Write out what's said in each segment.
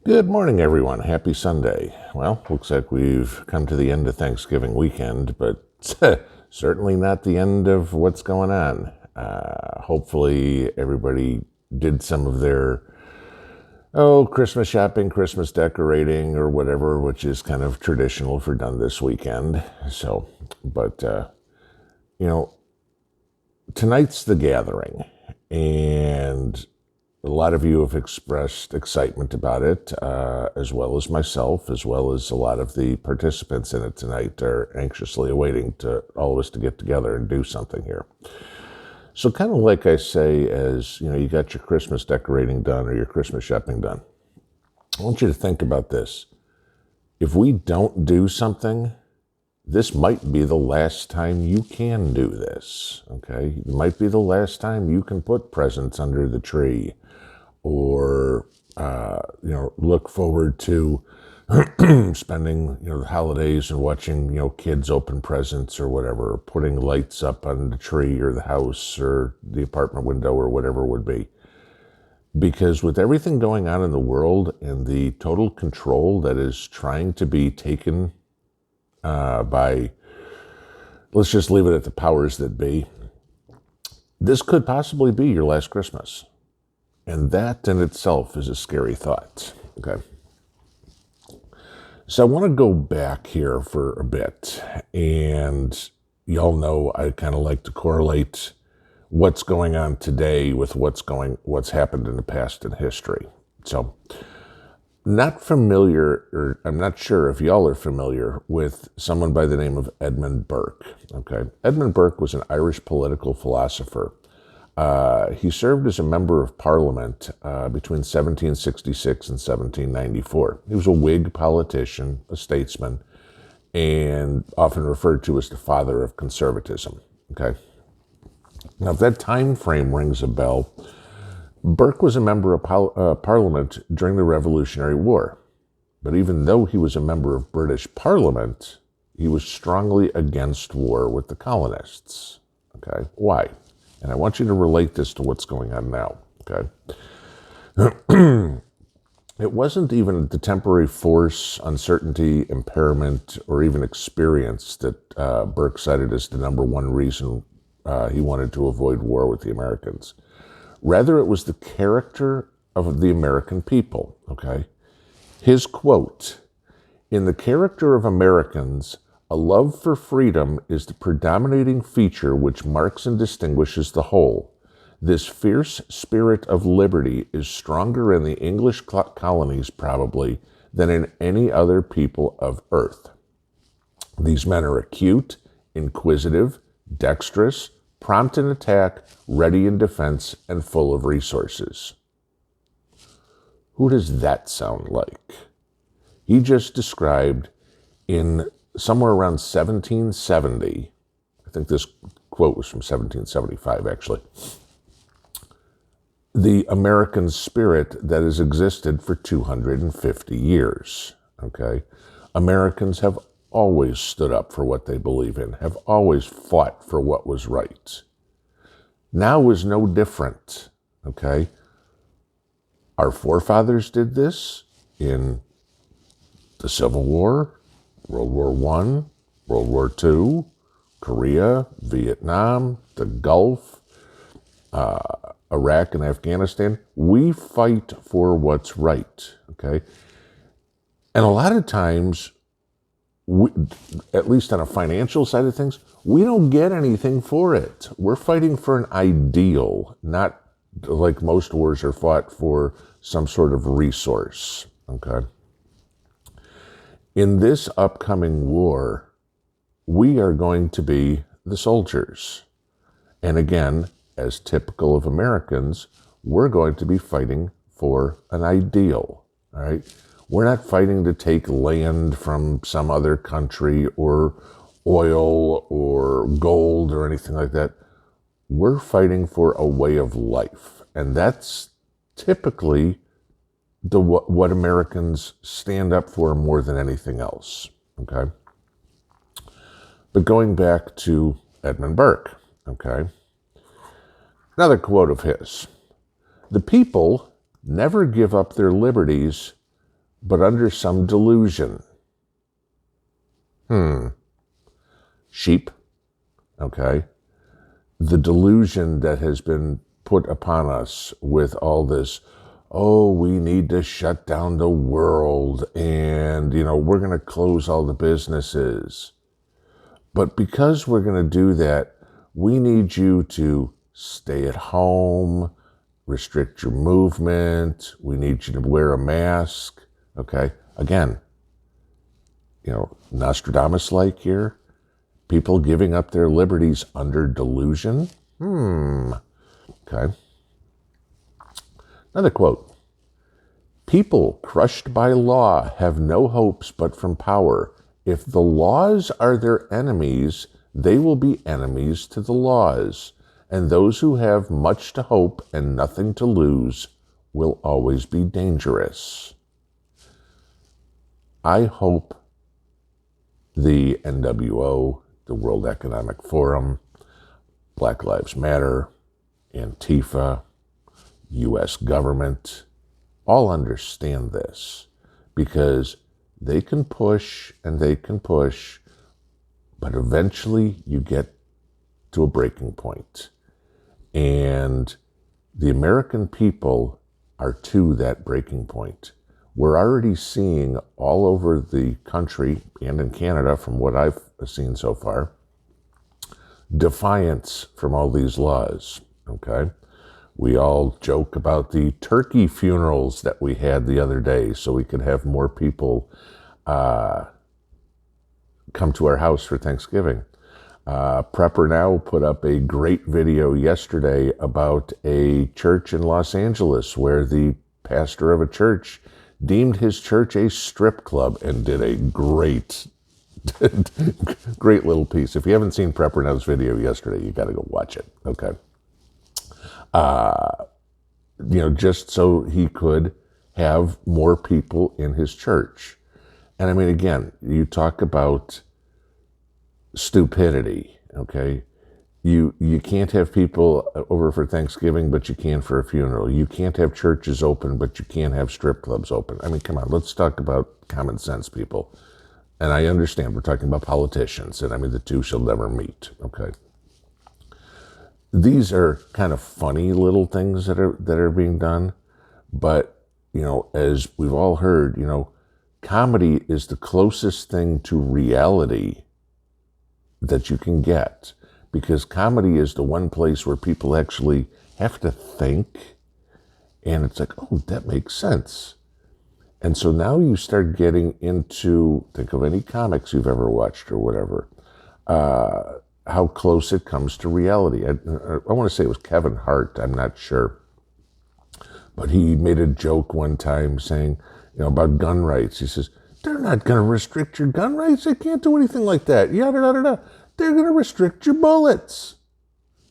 Good morning, everyone. Happy Sunday. Well, looks like we've come to the end of Thanksgiving weekend, but certainly not the end of what's going on. Hopefully, everybody did some of their, Christmas shopping, Christmas decorating, or whatever, which is kind of traditional for done this weekend. So, but, you know, tonight's the gathering, and a lot of you have expressed excitement about it, as well as myself, as well as a lot of the participants in it tonight are anxiously awaiting to all of us to get together and do something here. So kind of like I say, as you got your Christmas decorating done or your Christmas shopping done, I want you to think about this. If we don't do something, this might be the last time you can do this, okay? It might be the last time you can put presents under the tree or, look forward to spending, the holidays and watching, kids open presents or whatever, or putting lights up on the tree or the house or the apartment window or whatever it would be. Because with everything going on in the world and the total control that is trying to be taken by, let's just leave it at the powers that be, this could possibly be your last Christmas. And that in itself is a scary thought. Okay. So I want to go back here for a bit. And y'all know I kind of like to correlate what's going on today with what's happened in the past in history. So not familiar, or I'm not sure if y'all are familiar with someone by the name of Edmund Burke. Okay. Edmund Burke was an Irish political philosopher. He served as a member of Parliament between 1766 and 1794. He was a Whig politician, a statesman, and often referred to as the father of conservatism. Okay. Now, if that time frame rings a bell, Burke was a member of Parliament during the Revolutionary War. But even though he was a member of British Parliament, he was strongly against war with the colonists. Okay. Why? And I want you to relate this to what's going on now, okay? It wasn't even the temporary force, uncertainty, impairment, or even experience that Burke cited as the number one reason he wanted to avoid war with the Americans. Rather, it was the character of the American people, okay? His quote, "In the character of Americans, a love for freedom is the predominating feature which marks and distinguishes the whole. This fierce spirit of liberty is stronger in the English colonies, probably, than in any other people of earth. These men are acute, inquisitive, dexterous, prompt in attack, ready in defense, and full of resources." Who does that sound like? He just described in somewhere around 1770, I think this quote was from 1775 actually, the American spirit that has existed for 250 years, okay? Americans have always stood up for what they believe in, have always fought for what was right. Now is no different, okay? Our forefathers did this in the Civil War, World War I, World War II, Korea, Vietnam, the Gulf, Iraq and Afghanistan. We fight for what's right, okay? And a lot of times, at least on a financial side of things, we don't get anything for it. We're fighting for an ideal, not like most wars are fought for some sort of resource, okay? In this upcoming war, we are going to be the soldiers. And again, as typical of Americans, we're going to be fighting for an ideal, all right? We're not fighting to take land from some other country or oil or gold or anything like that. We're fighting for a way of life. And that's typically what Americans stand up for more than anything else, okay? But going back to Edmund Burke, okay? Another quote of his: "The people never give up their liberties but under some delusion. Sheep, okay? The delusion that has been put upon us with all this, oh, we need to shut down the world and, we're going to close all the businesses. But because we're going to do that, we need you to stay at home, restrict your movement. We need you to wear a mask. Okay. Again, Nostradamus-like here, people giving up their liberties under delusion. Okay. Another quote. People crushed by law have no hopes but from power. If the laws are their enemies, they will be enemies to the laws. And those who have much to hope and nothing to lose will always be dangerous. I hope the NWO, the World Economic Forum, Black Lives Matter, Antifa, U.S. government, all understand this, because they can push and they can push, but eventually you get to a breaking point. And the American people are to that breaking point. We're already seeing all over the country and in Canada, from what I've seen so far, defiance from all these laws, okay? We all joke about the turkey funerals that we had the other day so we could have more people come to our house for Thanksgiving. Prepper Now put up a great video yesterday about a church in Los Angeles where the pastor of a church deemed his church a strip club and did a great little piece. If you haven't seen Prepper Now's video yesterday, you got to go watch it. Okay. Just so he could have more people in his church. And I mean, again, you talk about stupidity, okay? You can't have people over for Thanksgiving, but you can for a funeral. You can't have churches open, but you can't have strip clubs open. I mean, come on, let's talk about common sense, people. And I understand we're talking about politicians, and I mean, the two shall never meet, okay? These are kind of funny little things that are being done, but, as we've all heard, comedy is the closest thing to reality that you can get, because comedy is the one place where people actually have to think, and it's like, oh, that makes sense. And so now you start getting into, think of any comics you've ever watched or whatever, how close it comes to reality. I want to say it was Kevin Hart, I'm not sure. But he made a joke one time saying, about gun rights. He says, they're not going to restrict your gun rights. They can't do anything like that. Yada, yada, yada. They're going to restrict your bullets.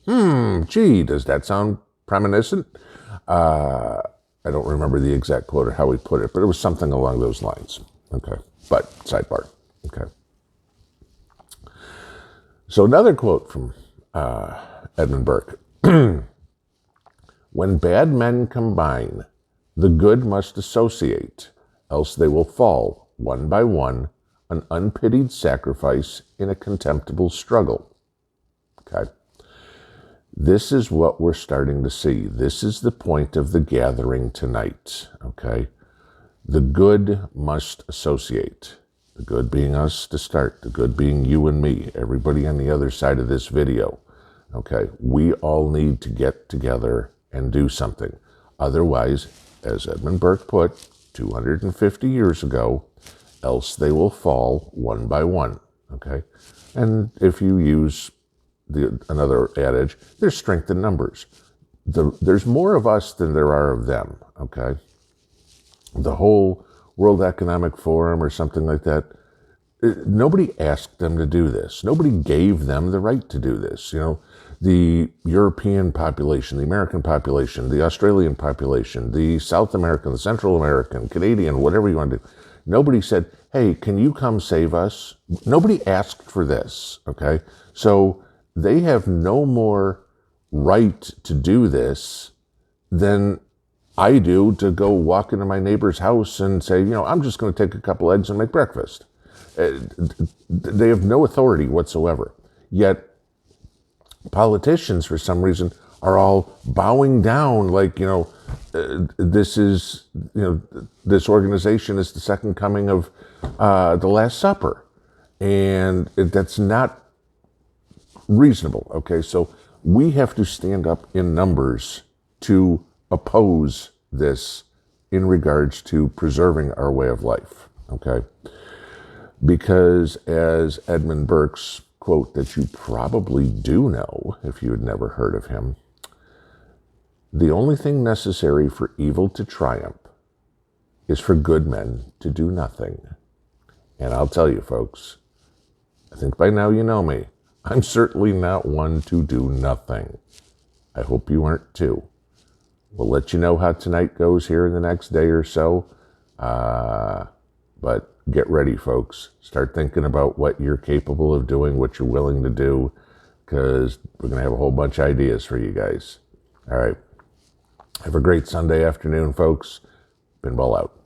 Gee, does that sound reminiscent? I don't remember the exact quote or how he put it, but it was something along those lines. Okay, but sidebar. Okay. So another quote from Edmund Burke. When bad men combine, the good must associate, else they will fall, one by one, an unpitied sacrifice in a contemptible struggle. Okay? This is what we're starting to see. This is the point of the gathering tonight. Okay? The good must associate. The good being us to start. The good being you and me. Everybody on the other side of this video. Okay? We all need to get together and do something. Otherwise, as Edmund Burke put 250 years ago, else they will fall one by one, okay? And if you use another adage, there's strength in numbers. There's more of us than there are of them, okay? The whole World Economic Forum or something like that, nobody asked them to do this. Nobody gave them the right to do this, The European population, the American population, the Australian population, the South American, the Central American, Canadian, whatever you want to do. Nobody said, hey, can you come save us? Nobody asked for this, okay? So they have no more right to do this than I do to go walk into my neighbor's house and say, I'm just going to take a couple eggs and make breakfast. They have no authority whatsoever. Yet politicians, for some reason, are all bowing down like, this is, this organization is the second coming of the Last Supper. And that's not reasonable, okay? So we have to stand up in numbers to oppose this in regards to preserving our way of life, okay? Because as Edmund Burke's quote that you probably do know, if you had never heard of him, the only thing necessary for evil to triumph is for good men to do nothing. And I'll tell you, folks, I think by now you know me. I'm certainly not one to do nothing. I hope you aren't too. We'll let you know how tonight goes here in the next day or so. But get ready, folks. Start thinking about what you're capable of doing, what you're willing to do, because we're going to have a whole bunch of ideas for you guys. All right. Have a great Sunday afternoon, folks. Pinball out.